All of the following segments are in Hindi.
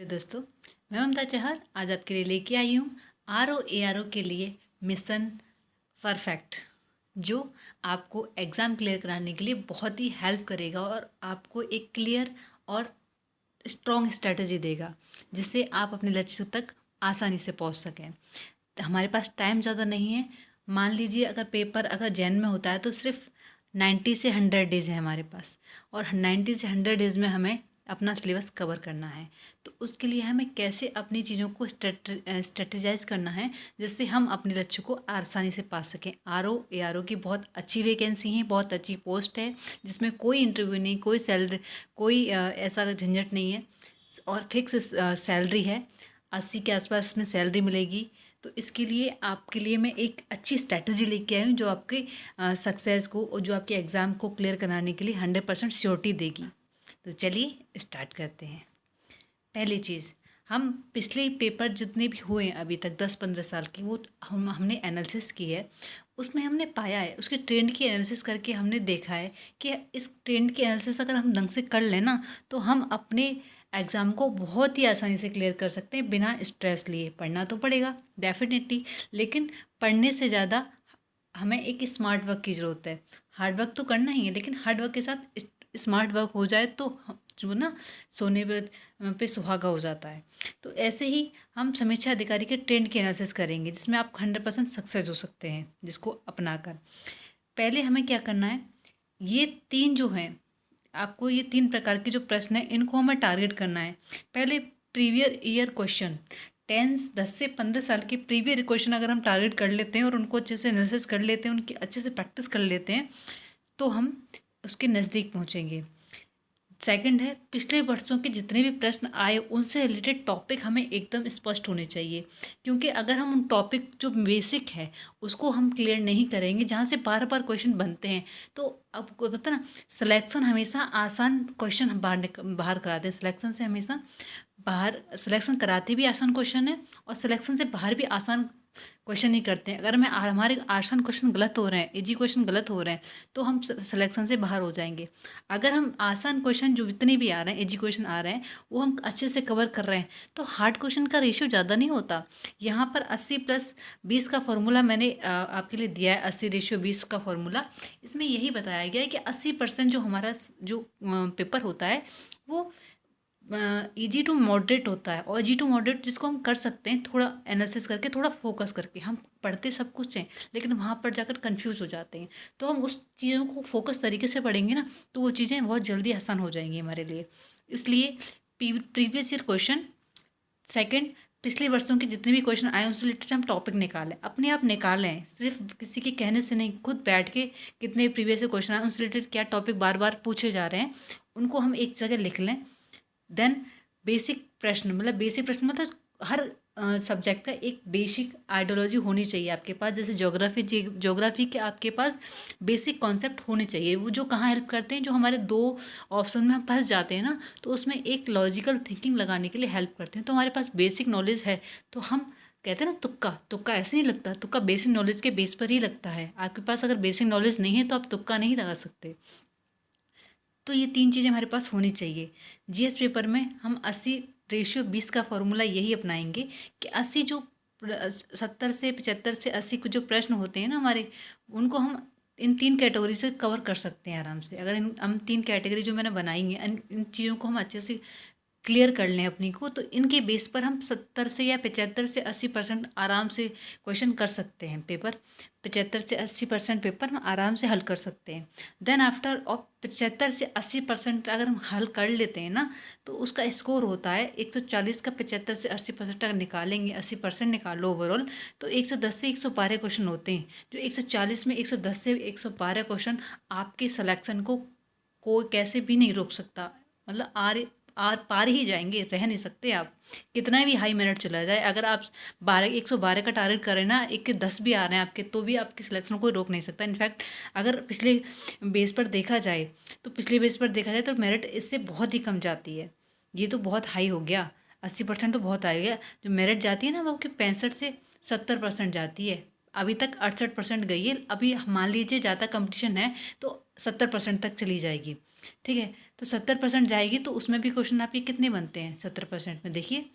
दोस्तों, मैं ममता चहर आज आपके लिए लेके आई हूँ RO ARO के लिए मिशन परफेक्ट, जो आपको एग्ज़ाम क्लियर कराने के लिए बहुत ही हेल्प करेगा और आपको एक क्लियर और स्ट्रॉन्ग स्ट्रेटजी देगा, जिससे आप अपने लक्ष्य तक आसानी से पहुँच सकें। तो हमारे पास टाइम ज़्यादा नहीं है। मान लीजिए अगर पेपर अगर जैन में होता है तो सिर्फ 90 से 100 डेज़ है हमारे पास, और 90 से 100 डेज़ में हमें अपना सिलेबस कवर करना है। तो उसके लिए हमें कैसे अपनी चीज़ों को स्ट्रेटेजाइज करना है, जिससे हम अपने लक्ष्य को आसानी से पा सकें। RO ARO की बहुत अच्छी वैकेंसी है, बहुत अच्छी पोस्ट है, जिसमें कोई इंटरव्यू नहीं, कोई सैलरी, कोई ऐसा झंझट नहीं है, और फिक्स सैलरी है। 80 के आसपास में सैलरी मिलेगी। तो इसके लिए आपके लिए मैं एक अच्छी स्ट्रैटेजी लेके आई हूँ, जो आपके सक्सेस को और जो आपके एग्ज़ाम को क्लियर कराने के लिए 100% श्योरिटी देगी। तो चलिए स्टार्ट करते हैं। पहली चीज़, हम पिछले पेपर जितने भी हुए हैं अभी तक 10-15 साल की, वो हमने एनालिसिस की है। उसमें हमने पाया है, उसके ट्रेंड की एनालिसिस करके हमने देखा है कि इस ट्रेंड की एनालिसिस अगर हम ढंग से कर लें ना, तो हम अपने एग्ज़ाम को बहुत ही आसानी से क्लियर कर सकते हैं बिना स्ट्रेस लिए। पढ़ना तो पड़ेगा डेफिनेटली, लेकिन पढ़ने से ज़्यादा हमें एक स्मार्ट वर्क की ज़रूरत है। हार्ड वर्क तो करना ही है, लेकिन हार्ड वर्क के साथ स्मार्ट वर्क हो जाए तो जो ना सोने पे सुहागा हो जाता है। तो ऐसे ही हम समीक्षा अधिकारी के ट्रेंड की एनालिसिस करेंगे, जिसमें आप 100% सक्सेस हो सकते हैं, जिसको अपनाकर। पहले हमें क्या करना है, ये 3 जो हैं, आपको ये 3 प्रकार के जो प्रश्न हैं, इनको हमें टारगेट करना है। पहले प्रीवियर ईयर क्वेश्चन, 10 से 15 साल के प्रीवियर क्वेश्चन अगर हम टारगेट कर लेते हैं और उनको अच्छे से एनालिसिस कर लेते हैं, उनकी अच्छे से प्रैक्टिस कर लेते हैं, तो हम उसके नज़दीक पहुँचेंगे। सेकंड है, पिछले वर्षों के जितने भी प्रश्न आए उनसे रिलेटेड टॉपिक हमें एकदम स्पष्ट होने चाहिए, क्योंकि अगर हम उन टॉपिक जो बेसिक है उसको हम क्लियर नहीं करेंगे, जहाँ से बार बार क्वेश्चन बनते हैं, तो आपको पता ना, सिलेक्शन हमेशा आसान क्वेश्चन बाहर कराते हैं। सिलेक्शन से हमेशा बाहर, सिलेक्शन कराते भी आसान क्वेश्चन है और सिलेक्शन से बाहर भी आसान क्वेश्चन ही करते हैं। अगर हमारे आसान क्वेश्चन गलत हो रहे हैं, इजी क्वेश्चन गलत हो रहे हैं, तो हम सिलेक्शन से बाहर हो जाएंगे। अगर हम आसान क्वेश्चन जो जितने भी आ रहे हैं, इजी क्वेश्चन आ रहे हैं, वो हम अच्छे से कवर कर रहे हैं, तो हार्ड क्वेश्चन का रेशियो ज़्यादा नहीं होता। यहाँ पर 80+20 का फॉर्मूला मैंने आपके लिए दिया है, 80:20 का फॉर्मूला। इसमें यही बताया गया है कि 80% जो हमारा जो पेपर होता है वो इजी टू मॉडरेट होता है, और इजी टू मॉडरेट जिसको हम कर सकते हैं थोड़ा एनालिसिस करके, थोड़ा फोकस करके। हम पढ़ते सब कुछ हैं, लेकिन वहाँ पर जाकर कंफ्यूज हो जाते हैं। तो हम उस चीज़ों को फोकस तरीके से पढ़ेंगे ना, तो वो चीज़ें बहुत जल्दी आसान हो जाएंगी हमारे लिए। इसलिए प्रीवियस ईयर क्वेश्चन, सेकेंड, पिछले वर्षों के जितने भी क्वेश्चन आए उनसे रिलेटेड हम टॉपिक निकालें, अपने आप निकालें, सिर्फ किसी के कहने से नहीं। खुद बैठ के कितने प्रीवियस ईयर क्वेश्चन आए, उनसे रिलेटेड क्या टॉपिक बार बार पूछे जा रहे हैं, उनको हम एक जगह लिख लें। देन बेसिक प्रश्न, मतलब बेसिक प्रश्न मतलब हर सब्जेक्ट का एक बेसिक आइडियोलॉजी होनी चाहिए आपके पास। जैसे ज्योग्राफी के आपके पास बेसिक कॉन्सेप्ट होने चाहिए, वो जो कहाँ हेल्प करते हैं, जो हमारे 2 ऑप्शन में हम फंस जाते हैं ना, तो उसमें एक लॉजिकल थिंकिंग लगाने के लिए हेल्प करते हैं। तो हमारे पास बेसिक नॉलेज है, तो हम कहते हैं ना, तुक्का तुक्का ऐसे नहीं लगता, तुक्का बेसिक नॉलेज के बेस पर ही लगता है। आपके पास अगर बेसिक नॉलेज नहीं है तो आप तुक्का नहीं लगा सकते। तो ये 3 चीज़ें हमारे पास होनी चाहिए। जीएस पेपर में हम 80:20 का फॉर्मूला यही अपनाएंगे कि 80 जो 70 से 75 से 80 कुछ जो प्रश्न होते हैं ना हमारे, उनको हम इन 3 कैटेगरी से कवर कर सकते हैं आराम से। अगर इन हम 3 कैटेगरी जो मैंने बनाई हैं, इन चीज़ों को हम अच्छे से क्लियर कर लें अपनी को, तो इनके बेस पर हम 70 से या 75 से 80% आराम से क्वेश्चन कर सकते हैं। पेपर 75 से 80% पेपर हम आराम से हल कर सकते हैं। देन आफ्टर, और 75 से 80% अगर हम हल कर लेते हैं ना, तो उसका स्कोर होता है 140 का। 75 से 80% अगर निकालेंगे, 80% निकाल लो ओवरऑल, तो 110 से 112 क्वेश्चन होते हैं। जो 140 में 110 से 112 क्वेश्चन आपके सिलेक्शन को कैसे भी नहीं रोक सकता। मतलब आर पार ही जाएंगे, रह नहीं सकते आप, कितना भी हाई मेरिट चला जाए। अगर आप 112 का टारगेट करें ना, 1 के 10 भी आ रहे हैं आपके, तो भी आपके सिलेक्शन को कोई रोक नहीं सकता। इनफैक्ट अगर पिछले बेस पर देखा जाए, तो मेरिट इससे बहुत ही कम जाती है। ये तो बहुत हाई हो गया, 80% तो बहुत आ गया। जो मेरिट जाती है ना, वो कि 65 से 70% जाती है। अभी तक 68% गई है, अभी मान लीजिए ज़्यादा कंपटीशन है तो 70% तक चली जाएगी। ठीक है, तो 70% जाएगी तो उसमें भी क्वेश्चन आपके कितने बनते हैं 70% में? देखिए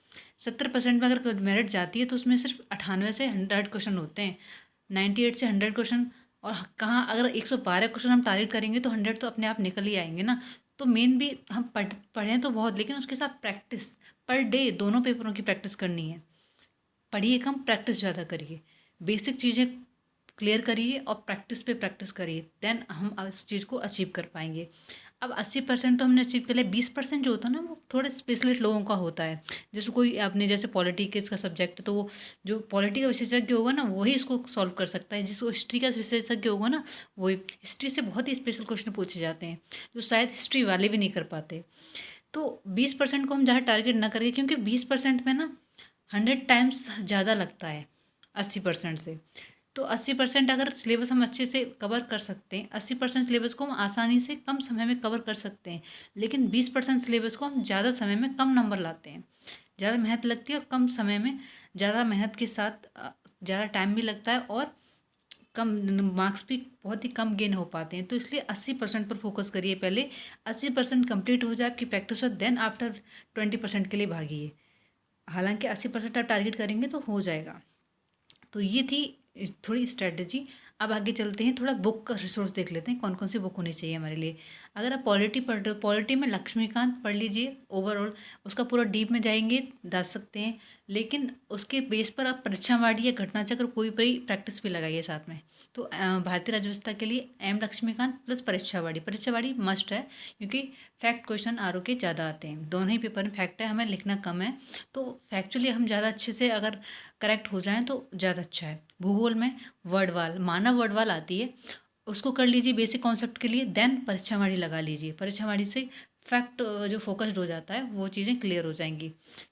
70% में अगर मेरिट जाती है तो उसमें सिर्फ 98 से 100 क्वेश्चन होते हैं, 98 से 100 क्वेश्चन। और कहाँ अगर 112 क्वेश्चन हम टारगेट करेंगे तो 100 तो अपने आप निकल ही आएंगे ना। तो मेन भी हम पढ़ें तो बहुत, लेकिन उसके साथ प्रैक्टिस पर डे दोनों पेपरों की प्रैक्टिस करनी है। पढ़िए कम, प्रैक्टिस ज़्यादा करिए, बेसिक चीज़ें क्लियर करिए और प्रैक्टिस पे प्रैक्टिस करिए, देन हम इस चीज़ को अचीव कर पाएंगे। अब 80% तो हमने अचीव कर लिया, 20% जो होता है ना वो थोड़े स्पेशलिस्ट लोगों का होता है। जैसे कोई आपने जैसे पॉलिटिक्स का सब्जेक्ट है तो वो जो पॉलिटी का विशेषज्ञ होगा ना वही इसको सॉल्व कर सकता है। जिसको हिस्ट्री का विशेषज्ञ होगा ना वही, हिस्ट्री से बहुत ही स्पेशल क्वेश्चन पूछे जाते हैं जो शायद हिस्ट्री वाले भी नहीं कर पाते। तो 20% को हम ज़्यादा टारगेट ना करिए, क्योंकि 20% में ना 100 टाइम्स ज़्यादा लगता है 80% से। तो 80% अगर सिलेबस हम अच्छे से कवर कर सकते हैं, 80% सिलेबस को हम आसानी से कम समय में कवर कर सकते हैं। लेकिन 20% सिलेबस को हम ज़्यादा समय में कम नंबर लाते हैं, ज़्यादा मेहनत लगती है और कम समय में ज़्यादा मेहनत के साथ ज़्यादा टाइम भी लगता है और कम मार्क्स भी बहुत ही कम गेन हो पाते हैं। तो इसलिए 80% पर फोकस करिए, पहले 80% कंप्लीट हो जाए आपकी प्रैक्टिस और देन आफ्टर 20% के लिए भागिए। हालांकि 80% आप टारगेट करेंगे तो हो जाएगा। तो ये थी थोड़ी स्ट्रेटजी। अब आगे चलते हैं, थोड़ा बुक का रिसोर्स देख लेते हैं कौन कौन सी बुक होनी चाहिए हमारे लिए। अगर आप पॉलिटी पढ़ रहे हो, पॉलिटी में लक्ष्मीकांत पढ़ लीजिए, ओवरऑल उसका पूरा डीप में जाएंगे दस सकते हैं। लेकिन उसके बेस पर आप परीक्षावाड़ी या घटनाचक्र कोई भी प्रैक्टिस भी लगाइए साथ में। तो भारतीय राज्य व्यवस्था के लिए एम लक्ष्मीकांत प्लस परीक्षावाड़ी, परीक्षावाड़ी मस्ट है क्योंकि फैक्ट क्वेश्चन आर के ज़्यादा आते हैं। दोनों ही पेपर में फैक्ट है, हमें लिखना कम है, तो फैक्चुअली हम ज़्यादा अच्छे से अगर करेक्ट हो जाएं तो ज़्यादा अच्छा है। भूगोल में वर्डवाल, मानव वर्डवाल आती है, उसको कर लीजिए बेसिक कॉन्सेप्ट के लिए, देन परीक्षावाड़ी लगा लीजिए। परीक्षावाड़ी से फैक्ट जो फोकस्ड हो जाता है वो चीज़ें क्लियर हो जाएंगी।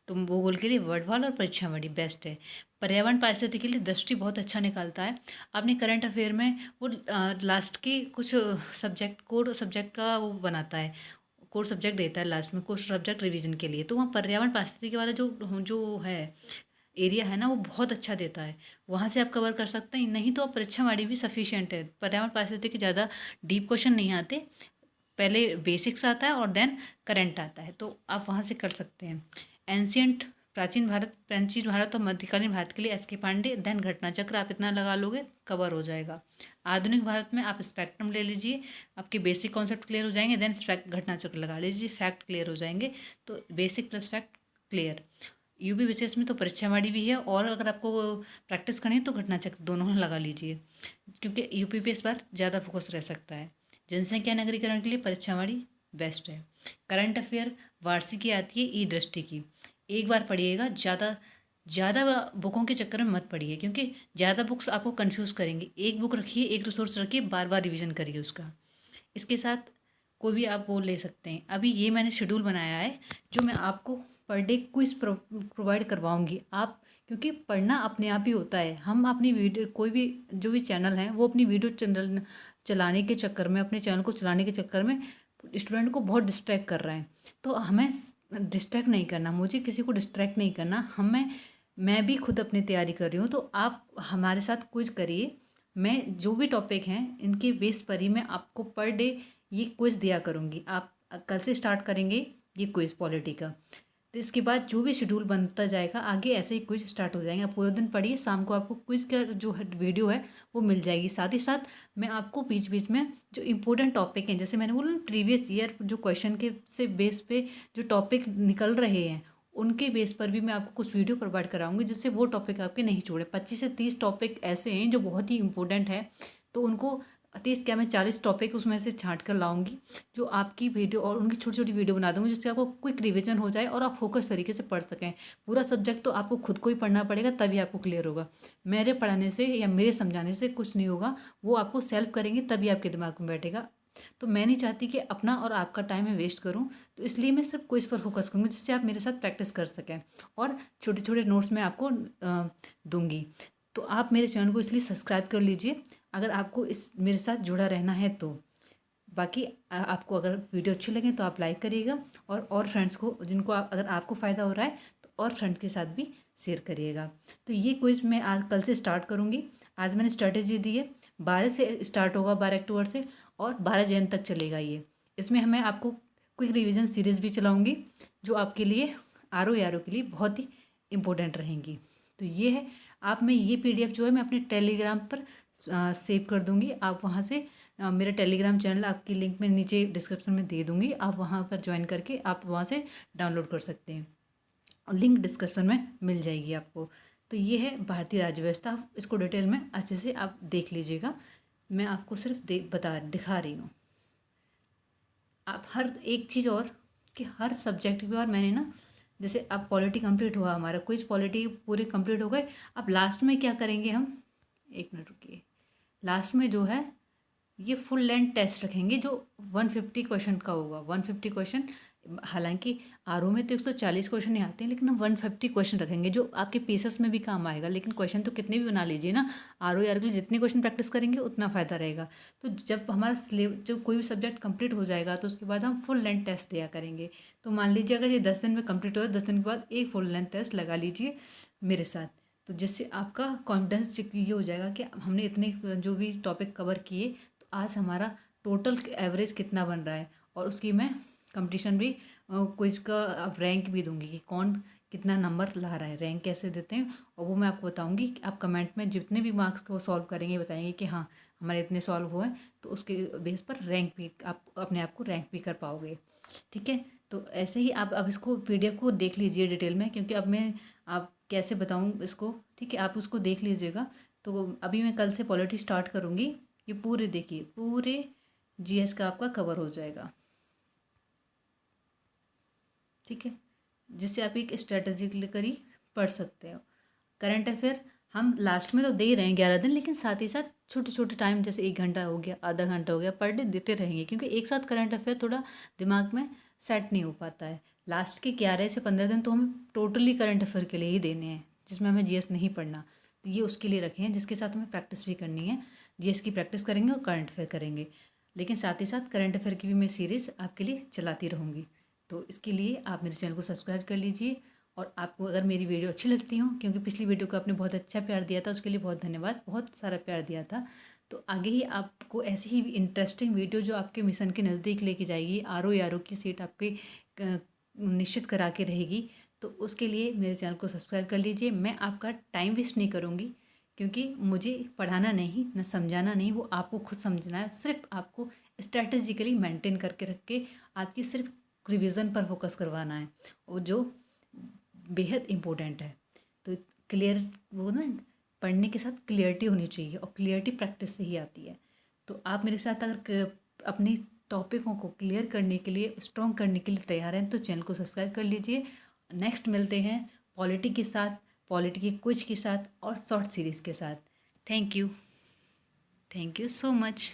तो भूगोल के लिए वर्डवाल और परीक्षावाड़ी बेस्ट है। पर्यावरण पारिस्थितिकी के लिए दृष्टि बहुत अच्छा निकालता है। आपने करंट अफेयर में वो लास्ट के कुछ सब्जेक्ट कोर सब्जेक्ट का वो बनाता है, कोर सब्जेक्ट देता है लास्ट में, कोर सब्जेक्ट रिवीजन के लिए। तो वहाँ पर्यावरण पारिस्थितिकी वाला जो जो है एरिया है ना वो बहुत अच्छा देता है, वहाँ से आप कवर कर सकते हैं। नहीं तो परीक्षावाड़ी भी सफिशिएंट है, पर्यावरण पारिस्थितिकी ज़्यादा डीप क्वेश्चन नहीं आते, पहले बेसिक्स आता है और देन करंट आता है, तो आप वहाँ से कर सकते हैं। एंशियंट प्राचीन भारत और मध्यकालीन भारत के लिए एस के पांडे, देन घटनाचक्र आप इतना लगा लोगे कवर हो जाएगा। आधुनिक भारत में आप स्पेक्ट्रम ले लीजिए, आपके बेसिक कॉन्सेप्ट क्लियर हो जाएंगे, देन घटनाचक्र लगा लीजिए, फैक्ट क्लियर हो जाएंगे। तो basic plus fact clear. UP विशेष में तो परीक्षावाड़ी भी है, और अगर आपको प्रैक्टिस करनी है तो घटनाचक्र दोनों लगा लीजिए, क्योंकि यूपी पे इस बार ज़्यादा फोकस रह सकता है। जनसंख्या नगरीकरण के लिए परीक्षावाड़ी बेस्ट है। करंट अफेयर वार्षिकी आती है ई दृष्टि की, एक बार पढ़िएगा, ज़्यादा ज़्यादा बुकों के चक्कर में मत पढ़िए, क्योंकि ज़्यादा बुक्स आपको कंफ्यूज करेंगी। एक बुक रखिए, एक रिसोर्स रखिए, बार बार रिवीजन करिए उसका। इसके साथ कोई भी आप वो ले सकते हैं। अभी ये मैंने शेड्यूल बनाया है जो मैं आपको पर डे क्विज प्रोवाइड करवाऊंगी आप, क्योंकि पढ़ना अपने आप ही होता है। हम अपनी वीडियो कोई भी जो भी चैनल है वो अपनी वीडियो चैनल चलाने के चक्कर में, अपने चैनल को चलाने के चक्कर में स्टूडेंट को बहुत डिस्ट्रैक्ट कर रहे हैं। तो हमें डिस्ट्रैक्ट नहीं करना, मुझे किसी को डिस्ट्रैक्ट नहीं करना, मैं भी खुद अपनी तैयारी कर रही हूँ। तो आप हमारे साथ क्विज करिए, मैं जो भी टॉपिक हैं इनके बेस पर ही मैं आपको पर डे ये क्विज दिया करूँगी। आप कल से स्टार्ट करेंगे ये क्विज पॉलिटी का, तो इसके बाद जो भी शेड्यूल बनता जाएगा आगे ऐसे ही क्विज स्टार्ट हो जाएंगे। आप पूरे दिन पढ़िए, शाम को आपको क्विज का जो वीडियो है वो मिल जाएगी। साथ ही साथ मैं आपको बीच बीच में जो इम्पोर्टेंट टॉपिक हैं, जैसे मैंने बोला प्रीवियस ईयर जो क्वेश्चन के से बेस पे जो टॉपिक निकल रहे हैं उनके बेस पर भी मैं आपको कुछ वीडियो प्रोवाइड कराऊंगी, जिससे वो टॉपिक आपके नहीं छोड़े। 25 से 30 टॉपिक ऐसे हैं जो बहुत ही इंपॉर्टेंट है, तो उनको 30 क्या मैं 40 टॉपिक उसमें से छांट कर लाऊंगी, जो आपकी वीडियो और उनकी छोटी छोटी वीडियो बना दूंगी, जिससे आपको क्विक रिवीजन हो जाए और आप फोकस तरीके से पढ़ सकें। पूरा सब्जेक्ट तो आपको खुद को ही पढ़ना पड़ेगा, तभी आपको क्लियर होगा। मेरे पढ़ाने से या मेरे समझाने से कुछ नहीं होगा, वो आपको सेल्फ करेंगे तभी आपके दिमाग में बैठेगा। तो मैं नहीं चाहती कि अपना और आपका टाइम मैं वेस्ट करूं, तो इसलिए मैं सिर्फ क्विज पर फोकस करूँगी, जिससे आप मेरे साथ प्रैक्टिस कर सकें, और छोटे छोटे नोट्स मैं आपको दूंगी। तो आप मेरे चैनल को इसलिए सब्सक्राइब कर लीजिए अगर आपको इस मेरे साथ जुड़ा रहना है तो। बाकी आपको अगर वीडियो अच्छी लगे तो आप लाइक करिएगा, और फ्रेंड्स को जिनको अगर आपको फ़ायदा हो रहा है तो और फ्रेंड्स के साथ भी शेयर करिएगा। तो ये क्विज मैं आज कल से स्टार्ट करूँगी। आज मैंने स्ट्रैटेजी दी है, 12 से स्टार्ट होगा, 12 अक्टूबर से, और 12 जन तक चलेगा ये। इसमें मैं आपको क्विक रिवीजन सीरीज़ भी चलाऊँगी जो आपके लिए आर के लिए बहुत ही इम्पोर्टेंट रहेंगी। तो ये है, आप में ये PDF जो है मैं अपने टेलीग्राम पर सेव कर दूँगी। आप वहाँ से मेरा टेलीग्राम चैनल आपकी लिंक में नीचे डिस्क्रिप्शन में दे दूँगी, आप वहाँ पर ज्वाइन करके आप वहाँ से डाउनलोड कर सकते हैं, और लिंक डिस्क्रिप्शन में मिल जाएगी आपको। तो ये है भारतीय राज्य व्यवस्था, आप इसको डिटेल में अच्छे से आप देख लीजिएगा, मैं आपको सिर्फ दिखा रही हूँ। आप हर एक चीज़ और कि हर सब्जेक्ट की, और मैंने ना, जैसे अब पॉलिटी कंप्लीट हुआ हमारा, क्विज पॉलिटी पूरे कंप्लीट हो गए। अब लास्ट में क्या करेंगे हम, एक मिनट रुकिए, लास्ट में जो है ये फुल लेंथ टेस्ट रखेंगे जो 150 क्वेश्चन का होगा। 150 क्वेश्चन, हालांकि आर में तो 140 क्वेश्चन ही आते हैं, लेकिन हम 150 क्वेश्चन रखेंगे जो आपके पीसेस में भी काम आएगा। लेकिन क्वेश्चन तो कितने भी बना लीजिए ना, आर के लिए जितने क्वेश्चन प्रैक्टिस करेंगे उतना फ़ायदा रहेगा। तो जब हमारा जो कोई भी सब्जेक्ट कंप्लीट हो जाएगा तो उसके बाद हम फुल लेंथ टेस्ट दिया करेंगे। तो मान लीजिए अगर ये 10 दिन में कंप्लीट हो, 10 दिन के बाद एक फुल लेंथ टेस्ट लगा लीजिए मेरे साथ, तो जिससे आपका कॉन्फिडेंस ये हो जाएगा कि हमने इतने जो भी टॉपिक कवर किए, तो आज हमारा टोटल एवरेज कितना बन रहा है। और उसकी मैं कंपटीशन भी, क्विज का अब रैंक भी दूंगी कि कौन कितना नंबर ला रहा है, रैंक कैसे देते हैं, और वो मैं आपको बताऊंगी कि आप कमेंट में जितने भी मार्क्स को सॉल्व करेंगे बताएंगे कि हाँ हमारे इतने सॉल्व हुए, तो उसके बेस पर रैंक भी आप अपने आप को रैंक भी कर पाओगे। ठीक है, तो ऐसे ही आप अब इसको PDF को देख लीजिए डिटेल में, क्योंकि अब मैं आप कैसे बताऊँ इसको, ठीक है, आप उसको देख लीजिएगा। तो अभी मैं कल से पॉलिटी स्टार्ट करूँगी, ये पूरे देखिए, पूरे GS का आपका कवर हो जाएगा। ठीक है, जिससे आप एक स्ट्रेटेजिकली पढ़ सकते हो। करंट अफेयर हम लास्ट में तो दे ही रहे हैं 11 दिन, लेकिन साथ ही साथ छोटे छोटे टाइम, जैसे 1 घंटा हो गया, आधा घंटा हो गया, पर डे देते रहेंगे, क्योंकि एक साथ करंट अफेयर थोड़ा दिमाग में सेट नहीं हो पाता है। लास्ट के 11 से 15 दिन तो हमें टोटली करंट अफेयर के लिए ही देने हैं, जिसमें हमें GS नहीं पढ़ना। तो ये उसके लिए रखे हैं, जिसके साथ हमें प्रैक्टिस भी करनी है। GS की प्रैक्टिस करेंगे और करंट अफेयर करेंगे, लेकिन साथ ही साथ करंट अफेयर की भी मैं सीरीज़ आपके लिए चलाती रहूँगी। तो इसके लिए आप मेरे चैनल को सब्सक्राइब कर लीजिए, और आपको अगर मेरी वीडियो अच्छी लगती हो, क्योंकि पिछली वीडियो को आपने बहुत अच्छा प्यार दिया था, उसके लिए बहुत धन्यवाद, बहुत सारा प्यार दिया था। तो आगे ही आपको ऐसी ही इंटरेस्टिंग वीडियो जो आपके मिशन के नज़दीक लेके जाएगी, RO की सीट आपकी निश्चित करा के रहेगी, तो उसके लिए मेरे चैनल को सब्सक्राइब कर लीजिए। मैं आपका टाइम वेस्ट नहीं करूँगी, क्योंकि मुझे पढ़ाना नहीं, न समझाना नहीं, वो आपको खुद समझना है। सिर्फ आपको स्ट्रैटेजिकली मेंटेन करके रख के आपकी सिर्फ रिवीजन पर फोकस करवाना है, और जो बेहद इम्पोर्टेंट है। तो क्लियर, वो ना, पढ़ने के साथ क्लियरिटी होनी चाहिए, और क्लियरिटी प्रैक्टिस से ही आती है। तो आप मेरे साथ अगर अपनी टॉपिकों को क्लियर करने के लिए, स्ट्रॉन्ग करने के लिए तैयार हैं, तो चैनल को सब्सक्राइब कर लीजिए। नेक्स्ट मिलते हैं पॉलिटी के साथ, पॉलिटी के क्विज के साथ, और शॉर्ट सीरीज़ के साथ। Thank you so much.